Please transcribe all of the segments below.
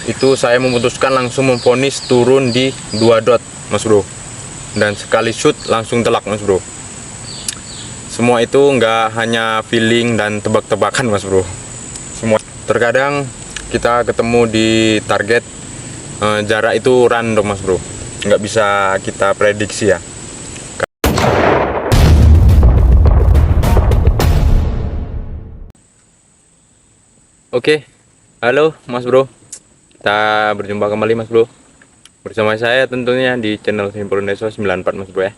itu saya memutuskan langsung memvonis turun di 2 dot mas bro, dan sekali shoot langsung telak mas bro. Semua itu nggak hanya feeling dan tebak-tebakan mas bro, semua terkadang kita ketemu di target, jarak itu random mas bro, nggak bisa kita prediksi ya. Oke, halo mas bro, kita berjumpa kembali mas bro, bersama saya tentunya di channel Simpul Deso 94 mas bro ya.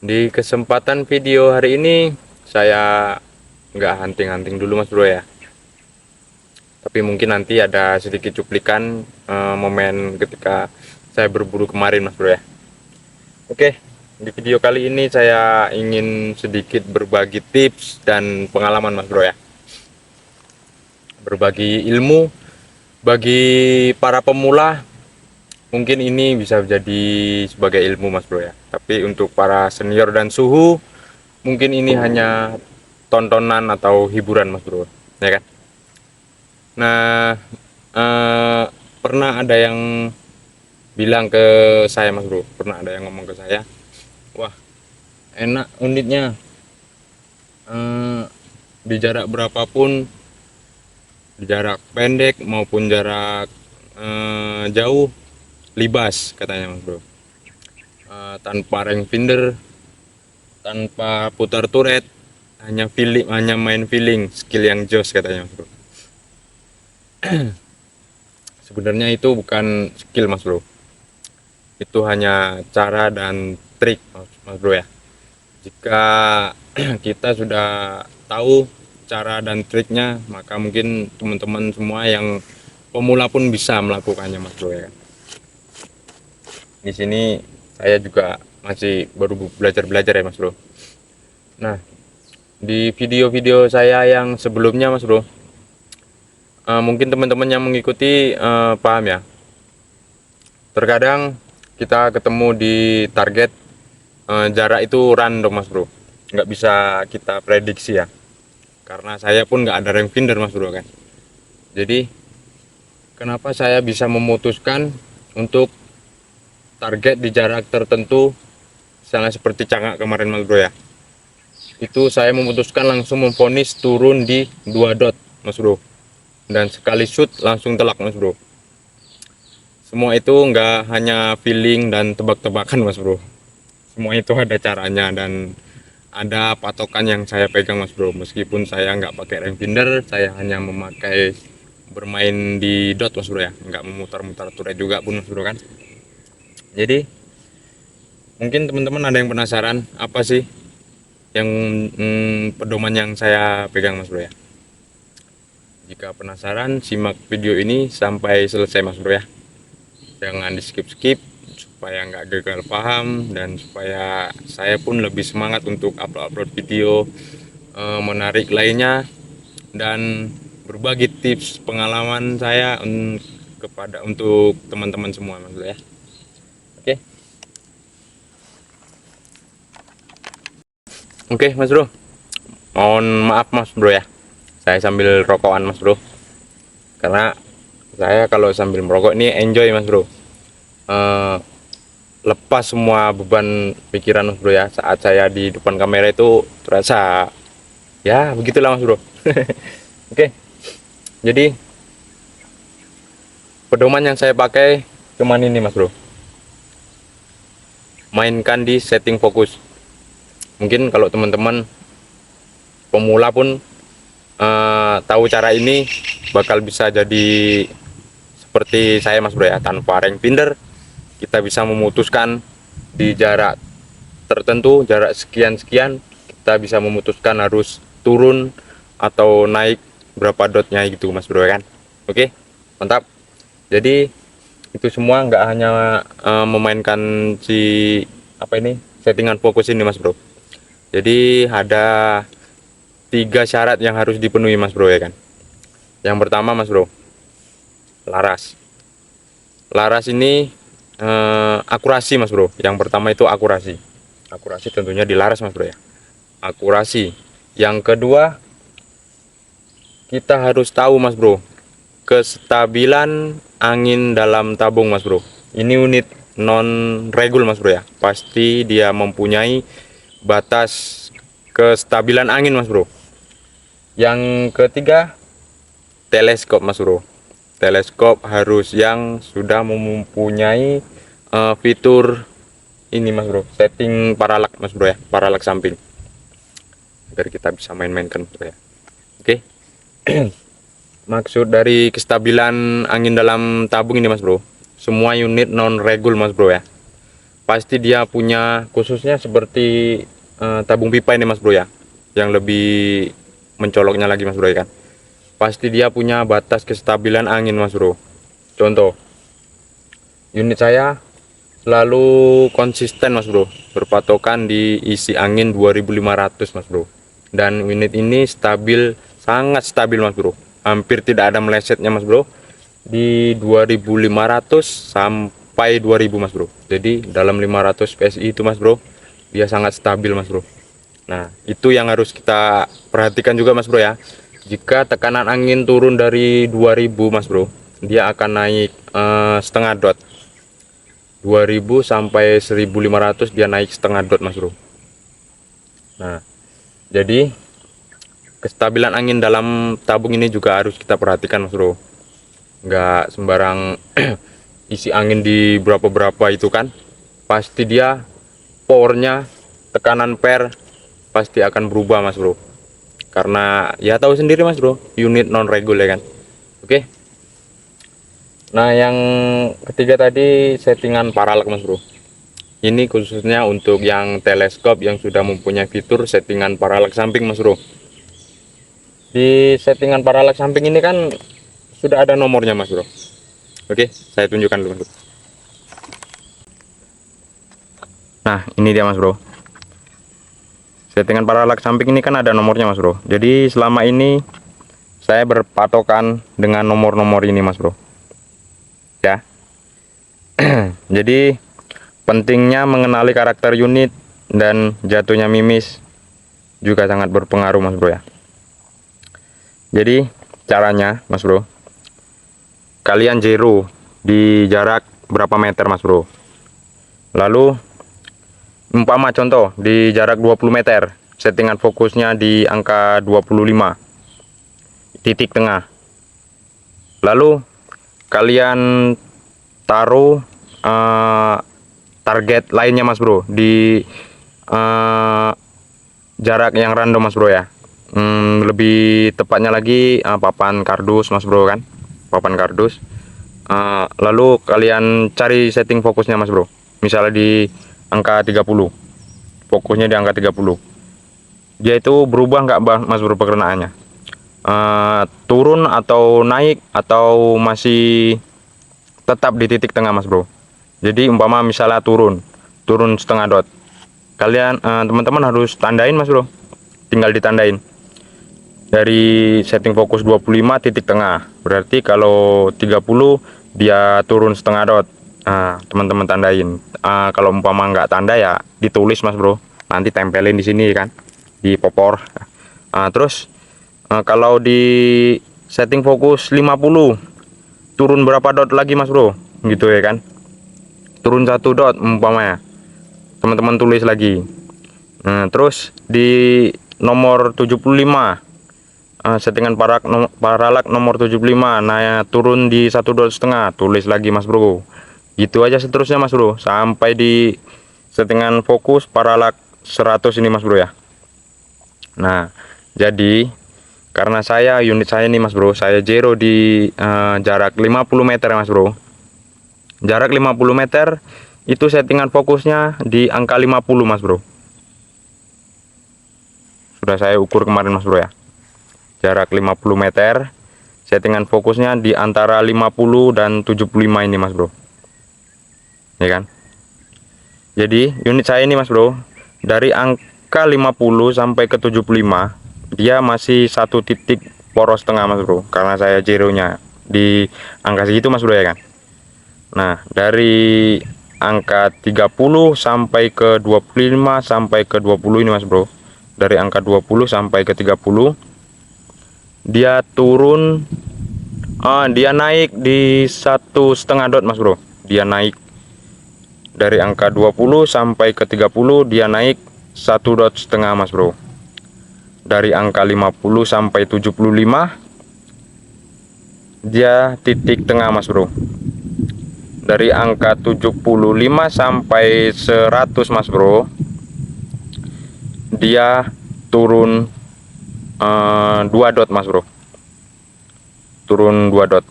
Di kesempatan video hari ini saya nggak hunting-hunting dulu mas bro ya, tapi mungkin nanti ada sedikit cuplikan momen ketika saya berburu kemarin mas bro ya. Oke, di video kali ini saya ingin sedikit berbagi tips dan pengalaman mas bro ya, berbagi ilmu bagi para pemula. Mungkin ini bisa jadi sebagai ilmu mas bro ya, tapi untuk para senior dan suhu mungkin ini hanya tontonan atau hiburan mas bro ya kan. Nah, pernah ada yang bilang ke saya mas bro, pernah ada yang ngomong ke saya, wah enak unitnya, di jarak berapapun, di jarak pendek maupun jarak jauh, libas katanya mas bro, tanpa range finder, tanpa putar turret, hanya feeling, hanya main feeling, skill yang jos katanya mas bro. Sebenarnya itu bukan skill mas bro, itu hanya cara dan trik mas bro ya. Jika kita sudah tahu cara dan triknya, maka mungkin teman-teman semua yang pemula pun bisa melakukannya mas bro ya. Di sini saya juga masih baru belajar ya mas bro. Nah, di video-video saya yang sebelumnya mas bro, mungkin teman-teman yang mengikuti paham ya, terkadang kita ketemu di target, jarak itu random mas bro, nggak bisa kita prediksi ya, karena saya pun nggak ada range finder mas bro kan. Jadi kenapa saya bisa memutuskan untuk target di jarak tertentu, misalnya seperti cangak kemarin mas bro ya, itu saya memutuskan langsung memvonis turun di 2 dot mas bro, dan sekali shoot langsung telak mas bro. Semua itu nggak hanya feeling dan tebak-tebakan mas bro, semua itu ada caranya dan ada patokan yang saya pegang mas bro. Meskipun saya nggak pakai range finder, saya hanya memakai bermain di dot mas bro ya, nggak memutar-mutar turret juga pun mas bro kan. Jadi mungkin teman-teman ada yang penasaran apa sih yang pedoman yang saya pegang mas bro ya. Jika penasaran, simak video ini sampai selesai mas bro ya, jangan di skip-skip supaya nggak gagal paham dan supaya saya pun lebih semangat untuk upload video menarik lainnya dan berbagi tips pengalaman saya kepada untuk teman-teman semua mas bro ya. Oke. Oke mas bro, mohon maaf mas bro ya, saya sambil rokokan mas bro, karena saya kalau sambil merokok ini enjoy mas bro, lepas semua beban pikiran mas bro ya. Saat saya di depan kamera itu terasa ya begitulah mas bro. Oke, jadi pedoman yang saya pakai cuman ini mas bro, mainkan di setting fokus. Mungkin kalau teman-teman pemula pun tahu cara ini, bakal bisa jadi seperti saya mas bro ya, tanpa range finder kita bisa memutuskan di jarak tertentu, jarak sekian-sekian, kita bisa memutuskan harus turun atau naik berapa dotnya gitu mas bro kan. Oke, mantap. Jadi itu semua nggak hanya memainkan si apa ini, settingan fokus ini mas bro. Jadi ada 3 syarat yang harus dipenuhi mas bro ya kan. Yang pertama mas bro, laras. Laras ini akurasi mas bro. Yang pertama itu akurasi. Akurasi tentunya di laras mas bro ya. Akurasi. Yang kedua, kita harus tahu mas bro kestabilan angin dalam tabung mas bro. Ini unit non regul mas bro ya, pasti dia mempunyai batas kestabilan angin mas bro. Yang ketiga, teleskop mas bro. Teleskop harus yang sudah mempunyai fitur ini mas bro, setting paralak mas bro ya, paralak samping, agar kita bisa main-mainkan mas bro ya. Oke. Maksud dari kestabilan angin dalam tabung ini mas bro, semua unit non regul mas bro ya, pasti dia punya, khususnya seperti tabung pipa ini mas bro ya, yang lebih mencoloknya lagi mas bro ya kan, pasti dia punya batas kestabilan angin mas bro. Contoh, unit saya selalu konsisten mas bro, berpatokan di isi angin 2500 mas bro, dan unit ini stabil, sangat stabil mas bro, hampir tidak ada melesetnya mas bro, di 2500 sampai 2000 mas bro. Jadi dalam 500 PSI itu mas bro, dia sangat stabil mas bro. Nah itu yang harus kita perhatikan juga mas bro ya. Jika tekanan angin turun dari 2000 mas bro, dia akan naik setengah dot. 2000 sampai 1500 dia naik setengah dot mas bro. Nah jadi kestabilan angin dalam tabung ini juga harus kita perhatikan mas bro. Nggak sembarang isi angin di berapa-berapa itu kan, pasti dia powernya, tekanan per pasti akan berubah mas bro. Karena ya tahu sendiri mas bro, unit non regul ya kan. Oke. Nah yang ketiga tadi settingan paralak mas bro. Ini khususnya untuk yang teleskop yang sudah mempunyai fitur settingan paralak samping mas bro. Di settingan paralak samping ini kan sudah ada nomornya mas bro. Oke, saya tunjukkan dulu mas bro. Nah ini dia mas bro, settingan paralak samping ini kan ada nomornya mas bro. Jadi selama ini saya berpatokan dengan nomor-nomor ini mas bro ya. Jadi pentingnya mengenali karakter unit dan jatuhnya mimis juga sangat berpengaruh mas bro ya. Jadi caranya mas bro, kalian zero di jarak berapa meter mas bro, lalu umpama contoh di jarak 20 meter, settingan fokusnya di angka 25 titik tengah, lalu kalian taruh target lainnya mas bro di jarak yang random mas bro ya. Lebih tepatnya lagi papan kardus mas bro kan, papan kardus. Lalu kalian cari setting fokusnya mas bro, misalnya di angka 30, fokusnya di angka 30, dia itu berubah nggak mas bro perkenaannya, turun atau naik atau masih tetap di titik tengah mas bro. Jadi umpama misalnya turun setengah dot, kalian teman-teman harus tandain mas bro, tinggal ditandain dari setting fokus 25 titik tengah, berarti kalau 30 dia turun setengah dot. Nah teman-teman tandain. Kalau umpama nggak tanda ya ditulis mas bro, nanti tempelin di sini kan, di popor. Terus kalau di setting fokus 50 turun berapa dot lagi mas bro, gitu ya kan, turun 1 dot umpamanya, teman-teman tulis lagi. Terus di nomor 75, settingan paralak nomor 75, nah turun di 1 dot setengah, tulis lagi mas bro. Gitu aja seterusnya mas bro, sampai di settingan fokus paralak 100 ini mas bro ya. Nah jadi karena unit saya ini mas bro, saya zero di jarak 50 meter mas bro. Jarak 50 meter itu settingan fokusnya di angka 50 mas bro. Sudah saya ukur kemarin mas bro ya. Jarak 50 meter, settingan fokusnya di antara 50 dan 75 ini mas bro, ya kan. Jadi unit saya ini mas bro, dari angka 50 sampai ke 75 dia masih satu titik poros tengah mas bro, karena saya zeronya di angka segitu mas bro ya kan. Nah dari angka 30 sampai ke 25 sampai ke 20 ini mas bro, dari angka 20 sampai ke 30 dia turun Dia naik di 1,5 dot mas bro. Dia naik dari angka 20 sampai ke 30, dia naik 1,5 dot mas bro. Dari angka 50 sampai 75 dia titik tengah mas bro. Dari angka 75 sampai 100 mas bro, dia turun 2 dot mas bro. Turun 2 dot.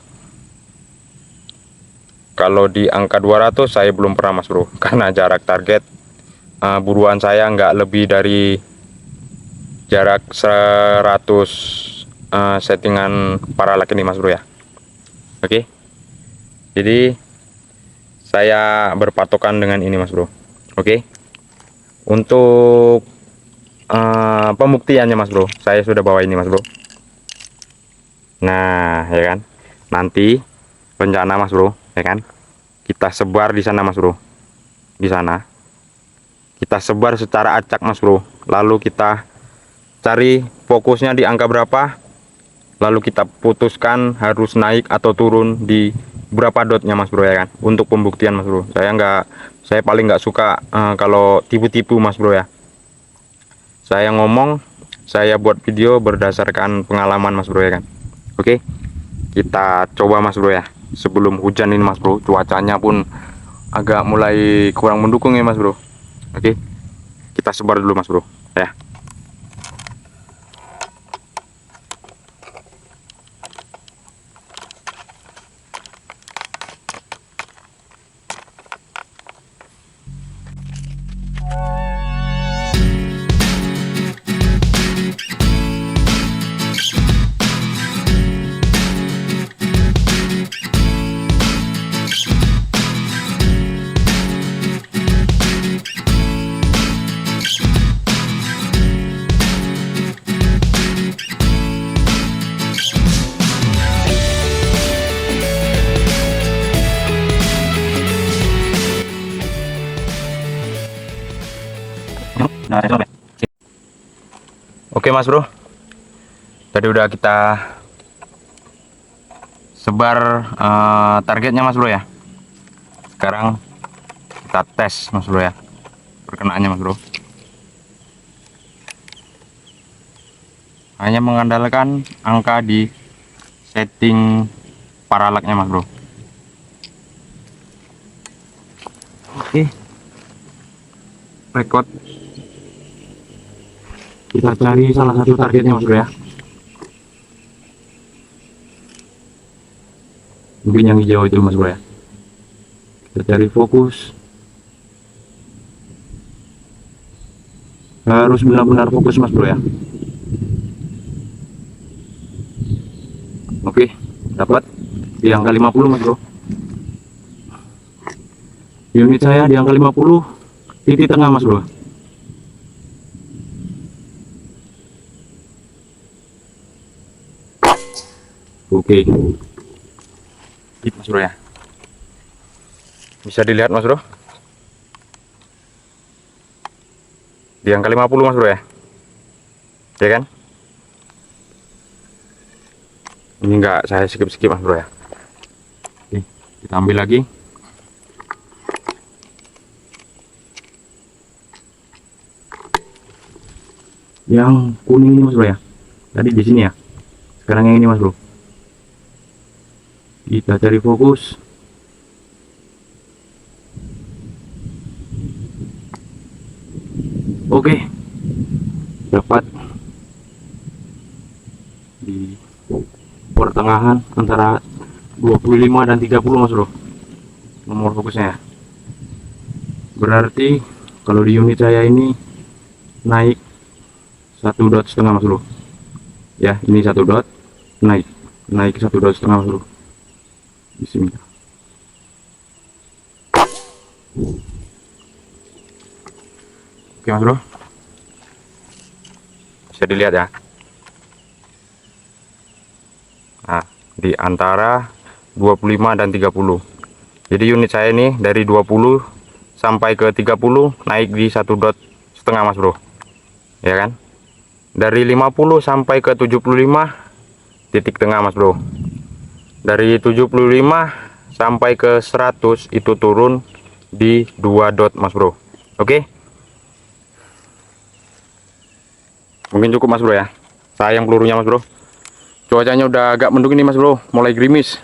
Kalau di angka 200 saya belum pernah mas bro, karena jarak target buruan saya nggak lebih dari jarak 100 settingan paralak ini mas bro ya. Oke, jadi saya berpatokan dengan ini mas bro. Oke, untuk pembuktiannya mas bro, saya sudah bawa ini mas bro. Nah ya kan, nanti rencana mas bro ya kan, kita sebar di sana mas bro. Di sana kita sebar secara acak mas bro, lalu kita cari fokusnya di angka berapa, lalu kita putuskan harus naik atau turun di berapa dotnya mas bro ya kan, untuk pembuktian mas bro. Saya paling nggak suka kalau tipu-tipu mas bro ya. Saya ngomong, saya buat video berdasarkan pengalaman mas bro ya kan. Oke, kita coba mas bro ya, sebelum hujan ini mas bro, cuacanya pun agak mulai kurang mendukung ya mas bro. Oke, kita sebar dulu mas bro ya. Oke mas bro, tadi udah kita sebar targetnya mas bro ya. Sekarang kita tes mas bro ya, perkenaannya mas bro. Hanya mengandalkan angka di setting paralaknya mas bro. Oke, record. Kita cari salah satu targetnya mas bro ya. Mungkin yang hijau itu mas bro ya. Kita cari fokus. Harus benar-benar fokus mas bro ya. Oke, dapat di angka 50 mas bro. Unit saya di angka 50, titik tengah mas bro. Oke, mas bro ya, bisa dilihat mas bro, di angka 50 mas bro ya, ya kan? Ini enggak saya skip mas bro ya. Oke, kita ambil lagi. Yang kuning ini mas bro ya, tadi di sini ya, sekarang yang ini mas bro. Kita cari fokus. Oke, dapat di pertengahan antara 25 dan 30 mas bro, nomor fokusnya. Berarti kalau di unit saya ini naik 1,5 dot mas bro ya. Ini 1 dot naik 1,5 dot mas bro. Bismillah. Oke mas bro, bisa dilihat ya. Nah, di antara 25 dan 30. Jadi unit saya ini dari 20 sampai ke 30 naik di 1,5 dot mas bro, ya kan. Dari 50 sampai ke 75 titik tengah mas bro. Dari 75 sampai ke 100 itu turun di 2 dot mas bro. Oke, mungkin cukup mas bro ya. Sayang pelurunya mas bro. Cuacanya udah agak mendung ini mas bro, mulai gerimis.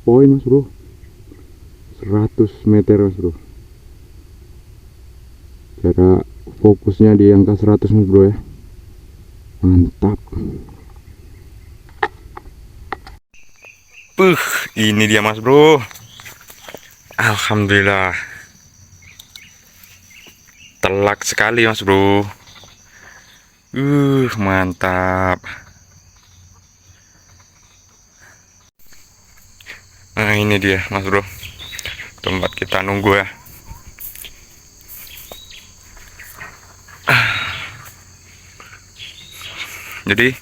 Poin mas bro, 100 meter mas bro. Jarak fokusnya di angka 100 mas bro ya. Mantap. Ini dia mas bro. Alhamdulillah. Telak sekali mas bro. Mantap. Nah ini dia mas bro, tempat kita nunggu ya. Jadi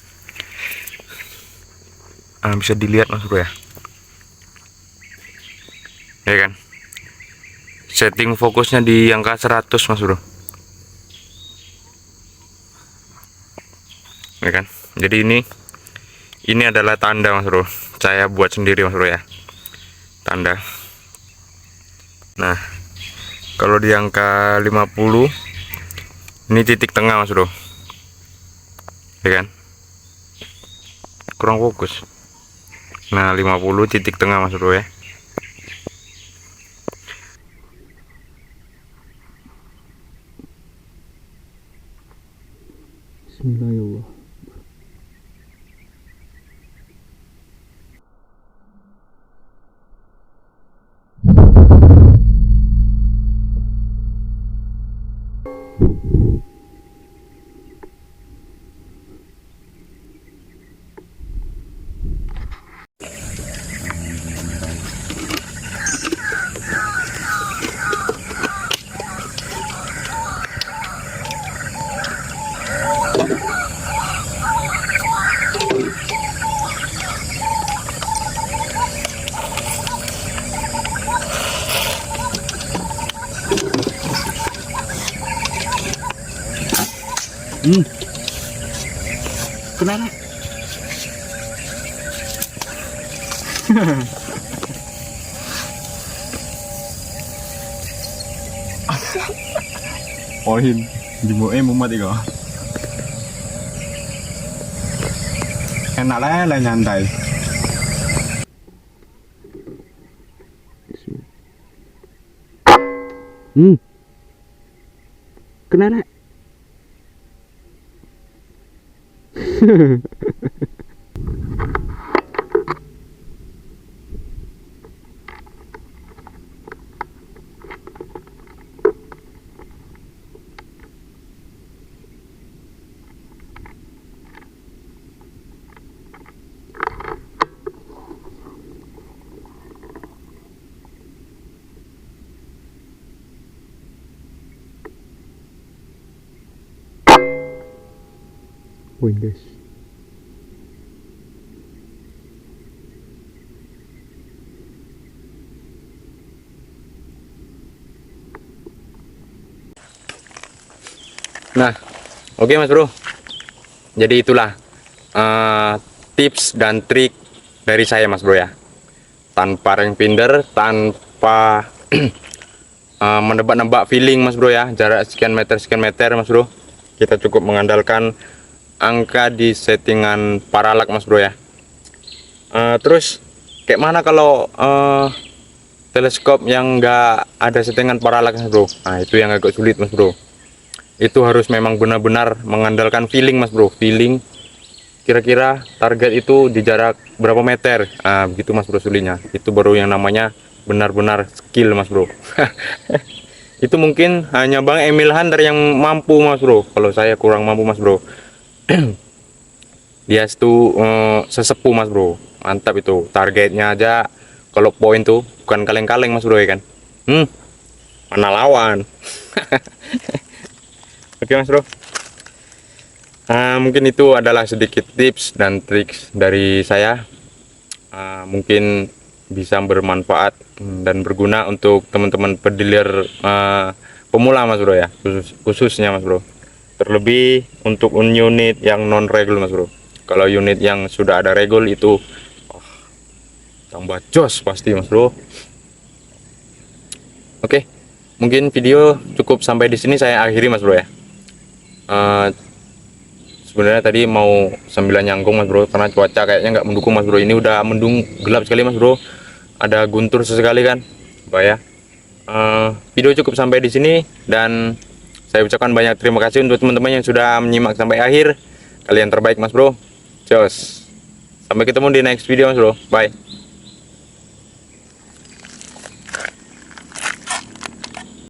bisa dilihat mas bro ya. Ya kan, setting fokusnya di angka 100 mas bro. Ya kan, jadi ini adalah tanda mas bro, saya buat sendiri mas bro ya, tanda. Nah kalau di angka 50 ini titik tengah mas bro, ya kan, kurang fokus. Nah 50 titik tengah mas bro ya. Bismillahirrahmanirrahim. Kenapa? Poin di muem mumat itu. Enak lah nyantai. Kenapa? Poin guys. Nah, oke mas bro. Jadi itulah tips dan trik dari saya mas bro ya. Tanpa ring finder, tanpa menebak-nebak feeling mas bro ya, jarak sekian meter mas bro. Kita cukup mengandalkan angka di settingan paralak mas bro ya. Terus kayak mana kalau teleskop yang enggak ada settingan paralak mas bro? Nah itu yang agak sulit mas bro. Itu harus memang benar-benar mengandalkan feeling mas bro, feeling kira-kira target itu di jarak berapa meter. Begitu mas bro sulitnya. Itu baru yang namanya benar-benar skill mas bro. Itu mungkin hanya Bang Emil Hunter yang mampu mas bro, kalau saya kurang mampu mas bro. dia tuh sesepuh mas bro, mantap itu targetnya aja. Kalau poin tuh bukan kaleng-kaleng mas bro ya kan. Mana lawan. Oke mas bro. Mungkin itu adalah sedikit tips dan trik dari saya. Mungkin bisa bermanfaat dan berguna untuk teman-teman pedilir pemula mas bro ya, khususnya mas bro. Terlebih untuk unit yang non regul mas bro. Kalau unit yang sudah ada regul itu tambah jos pasti mas bro. Oke, mungkin video cukup sampai di sini saya akhiri mas bro ya. Sebenarnya tadi mau sambilan nyangkung mas bro, karena cuaca kayaknya nggak mendukung mas bro. Ini udah mendung gelap sekali mas bro, ada guntur sesekali kan, bahaya. Video cukup sampai di sini dan saya ucapkan banyak terima kasih untuk teman-teman yang sudah menyimak sampai akhir. Kalian terbaik mas bro. Jos. Sampai ketemu di next video mas bro. Bye.